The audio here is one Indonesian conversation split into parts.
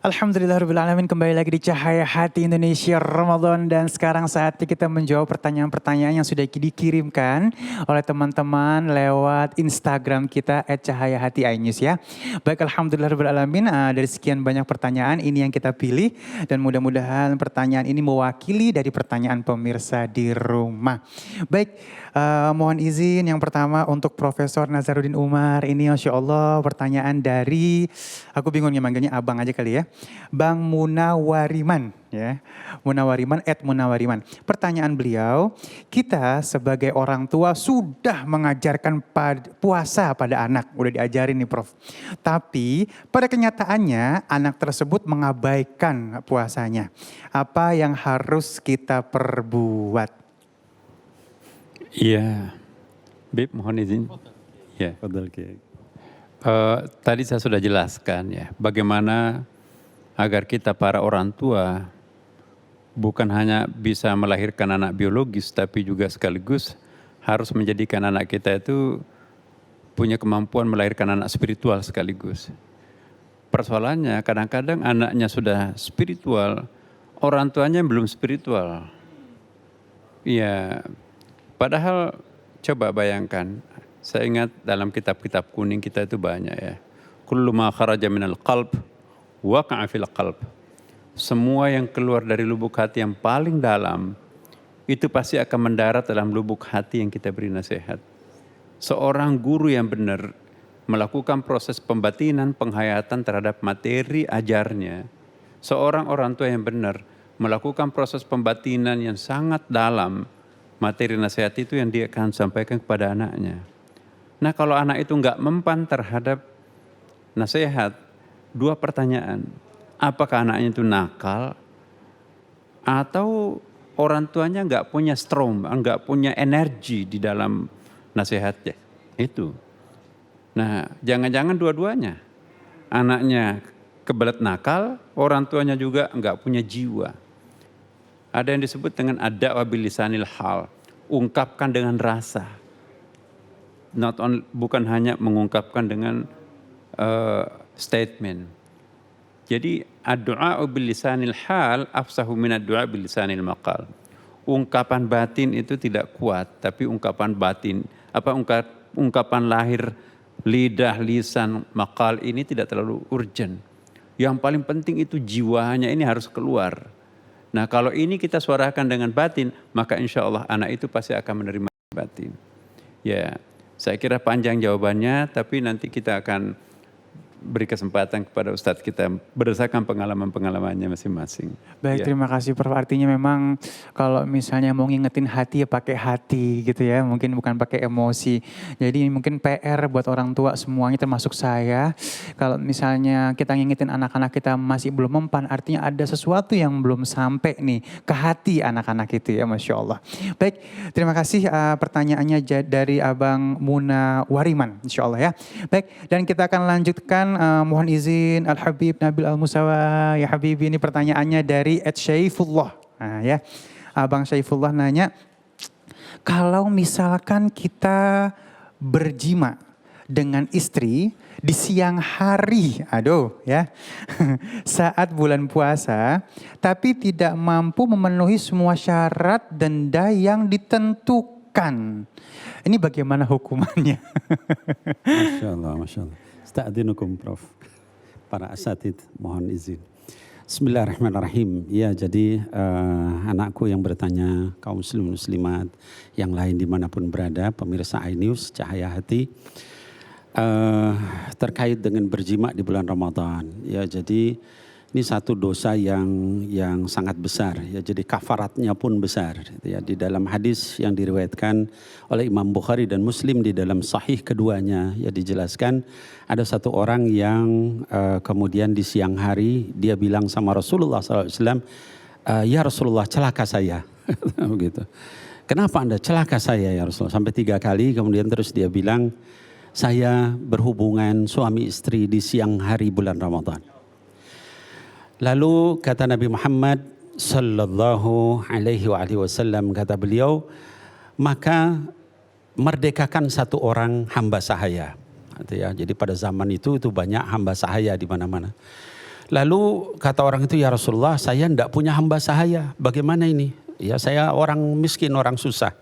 Alhamdulillahirrahmanirrahim, kembali lagi di Cahaya Hati Indonesia Ramadan. Dan sekarang saatnya kita menjawab pertanyaan-pertanyaan yang sudah dikirimkan oleh teman-teman lewat Instagram kita @cahayahati_inews ya. Baik, Alhamdulillahirrahmanirrahim, dari sekian banyak pertanyaan ini yang kita pilih. Dan mudah-mudahan pertanyaan ini mewakili dari pertanyaan pemirsa di rumah. Baik, mohon izin yang pertama untuk Profesor Nazaruddin Umar. Ini Masya Allah pertanyaan dari, aku bingung ya manggilnya abang aja kali ya. Bang Munawariman ya. Munawariman @Munawariman. Pertanyaan beliau, kita sebagai orang tua sudah mengajarkan puasa pada anak, udah diajarin nih Prof. Tapi pada kenyataannya anak tersebut mengabaikan puasanya. Apa yang harus kita perbuat? Iya, Bib mohon izin. Ya, tadi saya sudah jelaskan ya, bagaimana agar kita para orang tua bukan hanya bisa melahirkan anak biologis, tapi juga sekaligus harus menjadikan anak kita itu punya kemampuan melahirkan anak spiritual sekaligus. Persoalannya kadang-kadang anaknya sudah spiritual, orang tuanya belum spiritual. Ya, padahal coba bayangkan, saya ingat dalam kitab-kitab kuning kita itu banyak ya. Kullu ma kharaja minal qalb waqa'a fil qalb. Semua yang keluar dari lubuk hati yang paling dalam itu pasti akan mendarat dalam lubuk hati yang kita beri nasihat. Seorang guru yang benar melakukan proses pembatinan, penghayatan terhadap materi ajarnya. Seorang orang tua yang benar melakukan proses pembatinan yang sangat dalam materi nasihat itu yang dia akan sampaikan kepada anaknya. Nah, kalau anak itu enggak mempan terhadap nasihat, dua pertanyaan. Apakah anaknya itu nakal atau orang tuanya enggak punya strom, enggak punya energi di dalam nasihatnya. Itu. Nah, jangan-jangan dua-duanya. Anaknya kebelet nakal, orang tuanya juga enggak punya jiwa. Ada yang disebut dengan ad-da'wa bilisanil hal, ungkapkan dengan rasa. Bukan hanya mengungkapkan dengan statement. Jadi ad-du'a bilisanil hal afsahu min ad-du'a bilisanil maqal. Ungkapan batin itu tidak kuat, tapi ungkapan batin, ungkapan lahir lidah, lisan, maqal ini tidak terlalu urgent. Yang paling penting itu jiwanya ini harus keluar. Nah, kalau ini kita suarakan dengan batin, maka insya Allah anak itu pasti akan menerima batin. Ya, saya kira panjang jawabannya, tapi nanti kita akan beri kesempatan kepada Ustadz kita berdasarkan pengalaman-pengalamannya masing-masing. Baik, terima kasih Prof. Artinya memang kalau misalnya mau ngingetin hati ya pakai hati gitu ya, mungkin bukan pakai emosi. Jadi mungkin PR buat orang tua semuanya termasuk saya. Kalau misalnya kita ngingetin anak-anak kita masih belum mempan, artinya ada sesuatu yang belum sampai nih ke hati anak-anak itu ya, Masya Allah. Baik, terima kasih pertanyaannya dari Abang Muna Wariman, Insya Allah ya. Baik, dan kita akan lanjutkan. Mohon izin Al-Habib Nabil Al-Musawa. Ya Habib, ini pertanyaannya dari @Syaifullah. Nah ya, Abang Syaifullah nanya, kalau misalkan kita berjima dengan istri di siang hari, aduh ya, saat bulan puasa, tapi tidak mampu memenuhi semua syarat denda yang ditentukan. Ini bagaimana hukumannya? Masya Allah, Masya Allah. Astagfirullahaladzim Prof. Para asatid mohon izin. Bismillahirrahmanirrahim. Ya, jadi anakku yang bertanya, kaum muslim muslimat yang lain dimanapun berada, pemirsa iNews Cahaya Hati, terkait dengan berjima di bulan Ramadan. Ya, jadi ini satu dosa yang sangat besar. Ya, jadi kafaratnya pun besar. Ya, di dalam hadis yang diriwayatkan oleh Imam Bukhari dan Muslim di dalam sahih keduanya, ya dijelaskan ada satu orang yang kemudian di siang hari dia bilang sama Rasulullah SAW, ya Rasulullah, celaka saya. Begitu. Kenapa Anda celaka saya ya Rasulullah? Sampai 3 kali, kemudian terus dia bilang, saya berhubungan suami istri di siang hari bulan Ramadan. Lalu kata Nabi Muhammad sallallahu alaihi wasallam, kata beliau, maka merdekakan satu orang hamba sahaya. Ya, jadi pada zaman itu banyak hamba sahaya di mana-mana. Lalu kata orang itu, ya Rasulullah, saya tidak punya hamba sahaya. Bagaimana ini? Ya, saya orang miskin, orang susah.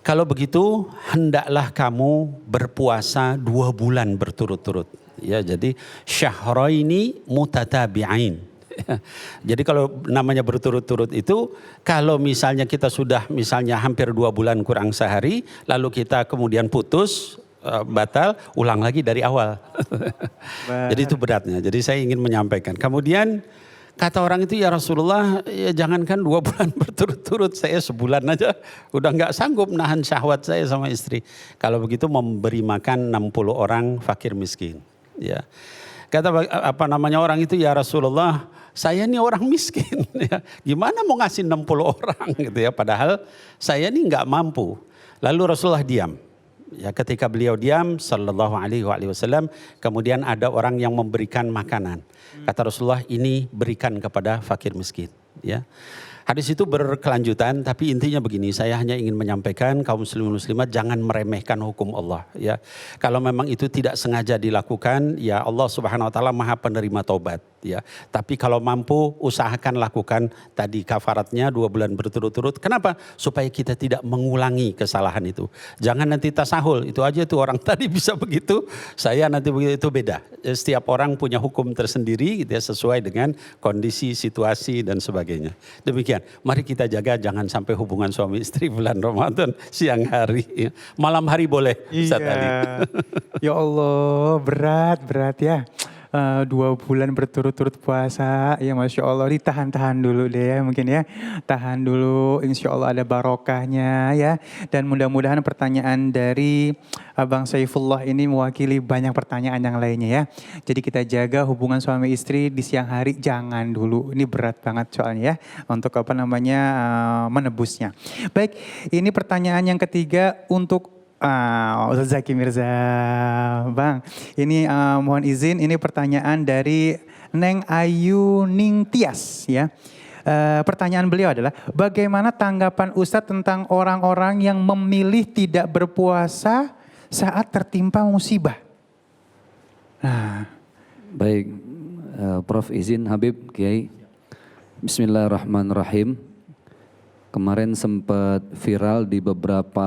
Kalau begitu, hendaklah kamu berpuasa 2 bulan berturut-turut. Ya, jadi syahraini mutatabi'ain. Jadi kalau namanya berturut-turut itu, kalau misalnya kita sudah misalnya hampir 2 bulan kurang sehari, lalu kita kemudian putus, batal, ulang lagi dari awal. Jadi itu beratnya. Jadi saya ingin menyampaikan. Kemudian kata orang itu, ya Rasulullah, ya jangankan 2 bulan berturut-turut, saya sebulan aja udah nggak sanggup nahan syahwat saya sama istri. Kalau begitu memberi makan 60 orang fakir miskin. Ya, kata orang itu, ya Rasulullah, saya ini orang miskin, ya. Gimana mau ngasih 60 orang gitu ya, padahal saya ini nggak mampu. Lalu Rasulullah diam. Ya, ketika beliau diam, sallallahu alaihi wasallam, kemudian ada orang yang memberikan makanan. Kata Rasulullah, ini berikan kepada fakir miskin. Ya. Hadis itu berkelanjutan, tapi intinya begini, saya hanya ingin menyampaikan kaum muslimin muslimat jangan meremehkan hukum Allah. Ya, kalau memang itu tidak sengaja dilakukan, ya Allah Subhanahu Wa Taala Maha penerima taubat. Ya, tapi kalau mampu usahakan lakukan tadi kafaratnya 2 bulan berturut-turut. Kenapa? Supaya kita tidak mengulangi kesalahan itu. Jangan nanti tasahul, itu aja tuh orang tadi bisa begitu, saya nanti begitu, itu beda. Setiap orang punya hukum tersendiri, gitu ya, sesuai dengan kondisi, situasi dan sebagainya. Demikian. Mari kita jaga jangan sampai hubungan suami istri bulan Ramadan siang hari. Ya. Malam hari boleh. Ustaz Ali. Ya Allah, berat ya. 2 bulan berturut-turut puasa, ya Masya Allah, ditahan-tahan dulu deh ya mungkin ya. Tahan dulu, insya Allah ada barokahnya ya. Dan mudah-mudahan pertanyaan dari Abang Saifullah ini mewakili banyak pertanyaan yang lainnya ya. Jadi kita jaga hubungan suami istri di siang hari jangan dulu. Ini berat banget soalnya ya untuk menebusnya. Baik, ini pertanyaan yang ketiga untuk Ustaz Zaki Mirza. Bang, ini mohon izin, ini pertanyaan dari Neng Ayu Ning Tias ya. Pertanyaan beliau adalah, bagaimana tanggapan Ustadz tentang orang-orang yang memilih tidak berpuasa saat tertimpa musibah? Nah. Baik, Prof izin Habib Kiai. Bismillahirrahmanirrahim. Kemarin sempat viral di beberapa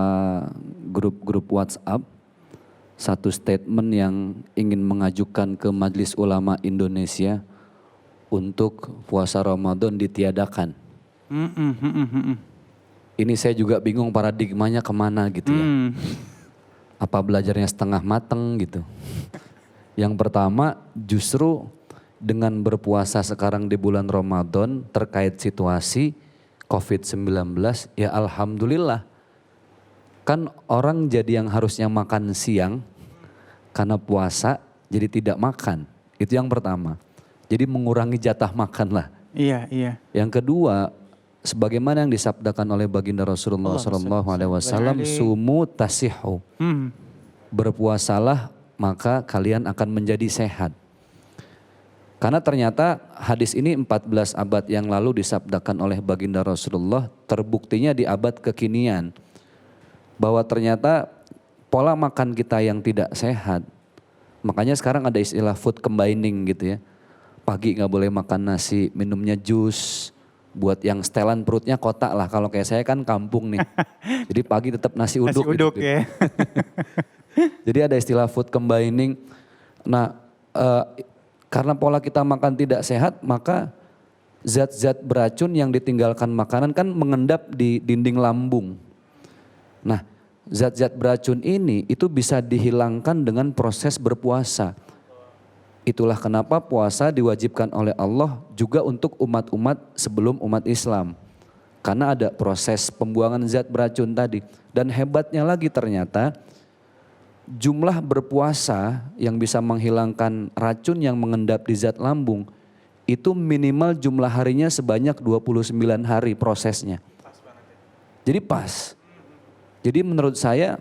grup-grup WhatsApp satu statement yang ingin mengajukan ke Majelis Ulama Indonesia untuk puasa Ramadan ditiadakan. Ini saya juga bingung paradigmanya kemana gitu ya. Apa belajarnya setengah mateng gitu. Yang pertama justru dengan berpuasa sekarang di bulan Ramadan terkait situasi COVID-19, ya alhamdulillah. Kan orang jadi yang harusnya makan siang karena puasa jadi tidak makan. Itu yang pertama. Jadi mengurangi jatah makan lah. Iya. Yang kedua, sebagaimana yang disabdakan oleh baginda Rasulullah SAW, sumu tasihu. Berpuasalah maka kalian akan menjadi sehat. Karena ternyata hadis ini 14 abad yang lalu disabdakan oleh baginda Rasulullah, terbuktinya di abad kekinian. Bahwa ternyata pola makan kita yang tidak sehat, makanya sekarang ada istilah food combining gitu ya. Pagi gak boleh makan nasi, minumnya jus, buat yang setelan perutnya kotak lah. Kalau kayak saya kan kampung nih, jadi pagi tetap nasi uduk. Nasi uduk gitu. ya. Jadi ada istilah food combining. Nah, karena pola kita makan tidak sehat, maka zat-zat beracun yang ditinggalkan makanan kan mengendap di dinding lambung. Nah, zat-zat beracun ini itu bisa dihilangkan dengan proses berpuasa. Itulah kenapa puasa diwajibkan oleh Allah juga untuk umat-umat sebelum umat Islam. Karena ada proses pembuangan zat beracun tadi. Dan hebatnya lagi ternyata jumlah berpuasa yang bisa menghilangkan racun yang mengendap di zat lambung itu minimal jumlah harinya sebanyak 29 hari prosesnya. Jadi pas. Jadi menurut saya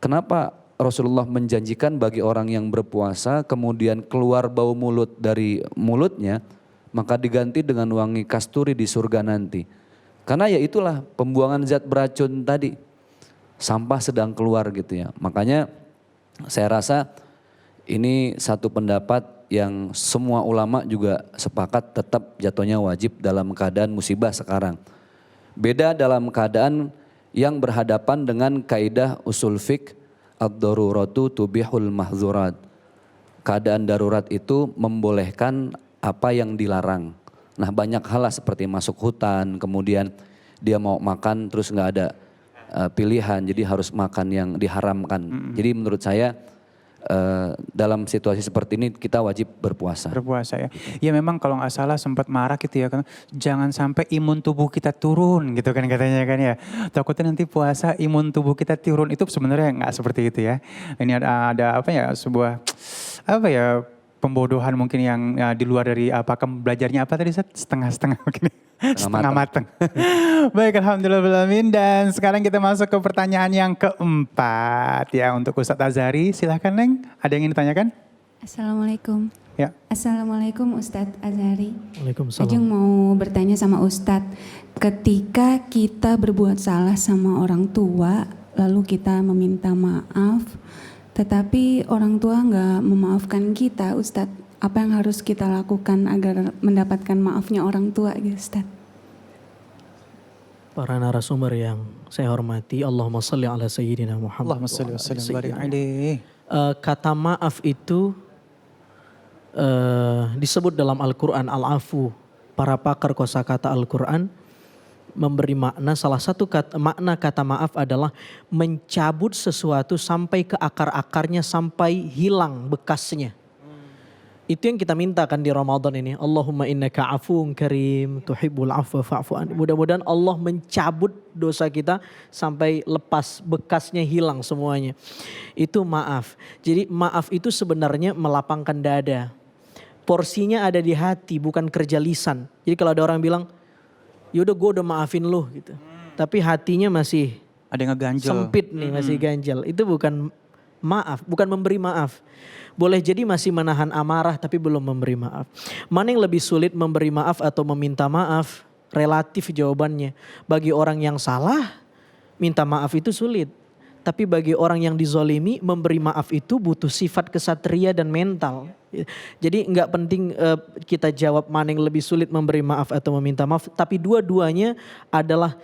kenapa Rasulullah menjanjikan bagi orang yang berpuasa kemudian keluar bau mulut dari mulutnya maka diganti dengan wangi kasturi di surga nanti. Karena ya itulah pembuangan zat beracun tadi. Sampah sedang keluar gitu ya. Makanya saya rasa ini satu pendapat yang semua ulama juga sepakat tetap jatuhnya wajib dalam keadaan musibah sekarang. Beda dalam keadaan yang berhadapan dengan kaidah usul fiqh ad-daruratu tubihul mahzurat. Keadaan darurat itu membolehkan apa yang dilarang. Nah banyak hal lah seperti masuk hutan, kemudian dia mau makan terus nggak ada pilihan, jadi harus makan yang diharamkan. Jadi menurut saya dalam situasi seperti ini kita wajib berpuasa. Berpuasa ya. Ya memang kalau nggak salah sempat marah gitu ya kan. Jangan sampai imun tubuh kita turun gitu kan katanya kan ya. Takutnya nanti puasa imun tubuh kita turun, itu sebenarnya nggak seperti itu ya. Ini ada apa ya, sebuah apa ya, pembodohan mungkin yang di luar dari apakah belajarnya apa tadi, setengah-setengah mungkin. Setengah mateng. Baik, alhamdulillahirrahmanirrahim. Dan sekarang kita masuk ke pertanyaan yang keempat ya untuk Ustadz Azhari. Silahkan Neng, ada yang ingin ditanyakan? Assalamualaikum. Ya. Assalamualaikum Ustadz Azhari. Waalaikumsalam. Ajeng mau bertanya sama Ustadz. Ketika kita berbuat salah sama orang tua, lalu kita meminta maaf, tetapi orang tua nggak memaafkan kita, Ustadz. Apa yang harus kita lakukan agar mendapatkan maafnya orang tua, gitu, Ustadz? Para narasumber yang saya hormati, Allahumma salli ala sayyidina Muhammad. Allahumma salli wa sallim barik alaihi. Kata maaf itu disebut dalam Al-Quran al-afu. Para pakar kosakata Al-Quran memberi makna, salah satu makna kata maaf adalah mencabut sesuatu sampai ke akar-akarnya, sampai hilang bekasnya. Itu yang kita minta kan di Ramadan ini. Allahumma innaka afuun karim tuhibbul afwa fa'fu anni. Mudah-mudahan Allah mencabut dosa kita sampai lepas, bekasnya hilang semuanya. Itu maaf. Jadi maaf itu sebenarnya melapangkan dada. Porsinya ada di hati, bukan kerja lisan. Jadi kalau ada orang bilang, yaudah gue udah maafin lu gitu. Tapi hatinya masih Ada yang ngeganjel. sempit nih, masih ganjel. Itu bukan maaf, bukan memberi maaf. Boleh jadi masih menahan amarah tapi belum memberi maaf. Mana yang lebih sulit, memberi maaf atau meminta maaf? Relatif jawabannya. Bagi orang yang salah, minta maaf itu sulit. Tapi bagi orang yang dizolimi, memberi maaf itu butuh sifat kesatria dan mental. Jadi nggak penting kita jawab mana yang lebih sulit, memberi maaf atau meminta maaf. Tapi dua-duanya adalah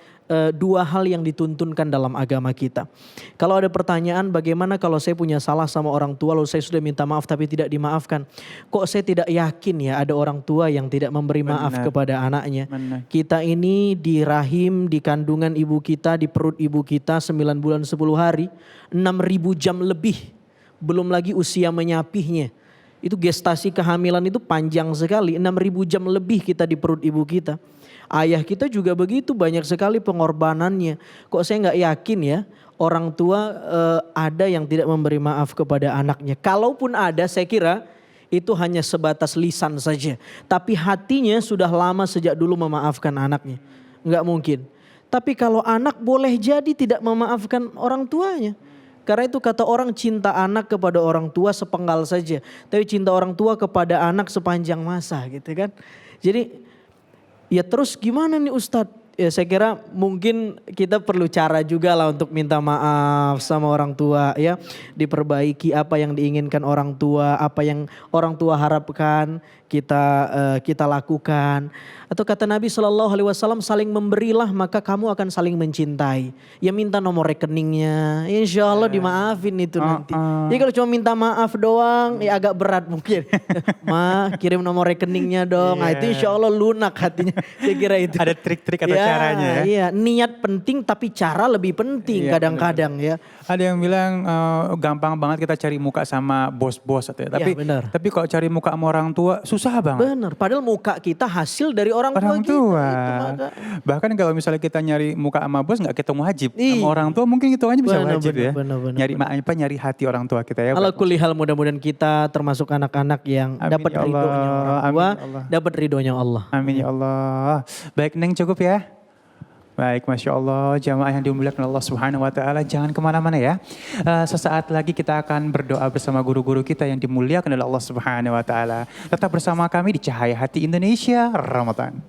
dua hal yang dituntunkan dalam agama kita. Kalau ada pertanyaan, bagaimana kalau saya punya salah sama orang tua lalu saya sudah minta maaf tapi tidak dimaafkan? Kok saya tidak yakin ya ada orang tua yang tidak memberi maaf kepada anaknya. Benar. Kita ini di rahim, di kandungan ibu kita, di perut ibu kita 9 bulan 10 hari, 6.000 jam lebih. Belum lagi usia menyapihnya. Itu gestasi kehamilan itu panjang sekali, 6.000 jam lebih kita di perut ibu kita. Ayah kita juga begitu, banyak sekali pengorbanannya. Kok saya nggak yakin ya orang tua ada yang tidak memberi maaf kepada anaknya. Kalaupun ada, saya kira itu hanya sebatas lisan saja. Tapi hatinya sudah lama sejak dulu memaafkan anaknya. Nggak mungkin. Tapi kalau anak boleh jadi tidak memaafkan orang tuanya. Karena itu kata orang, cinta anak kepada orang tua sepenggal saja. Tapi cinta orang tua kepada anak sepanjang masa gitu kan. Jadi ya terus gimana nih Ustadz? Ya saya kira mungkin kita perlu cara juga lah untuk minta maaf sama orang tua ya. Diperbaiki apa yang diinginkan orang tua, apa yang orang tua harapkan kita lakukan. Atau kata Nabi SAW, saling memberilah maka kamu akan saling mencintai. Ya minta nomor rekeningnya, insya Allah dimaafin itu nanti. Jadi kalau cuma minta maaf doang ya agak berat mungkin. Ma kirim nomor rekeningnya dong, nah, itu insya Allah lunak hatinya. Saya kira itu. Ada trik-trik atau caranya ya? Iya, niat penting tapi cara lebih penting kadang-kadang ya. Ada yang bilang gampang banget kita cari muka sama bos-bos atau ya. benar. Tapi kalau cari muka sama orang tua susah banget. Benar, padahal muka kita hasil dari orang tua Orang kita. tua. Itu maka. Bahkan kalau misalnya kita nyari muka sama bos nggak ketemu wajib. Iya. Sama orang tua mungkin itu aja bisa Benar, wajib benar, ya. benar. Nyari hati orang tua kita ya. Ala kulli hal mudah-mudahan kita termasuk anak-anak yang Amin dapat ya Allah. ridhonya orang tua, Amin ya Allah. dapat ridhonya Allah. Amin ya Allah. Baik Neng, cukup ya. Baik, Masya Allah, jamaah yang dimuliakan Allah Subhanahu Wa Taala, jangan kemana-mana ya. Sesaat lagi kita akan berdoa bersama guru-guru kita yang dimuliakan oleh Allah Subhanahu Wa Taala. Tetap bersama kami di Cahaya Hati Indonesia Ramadan.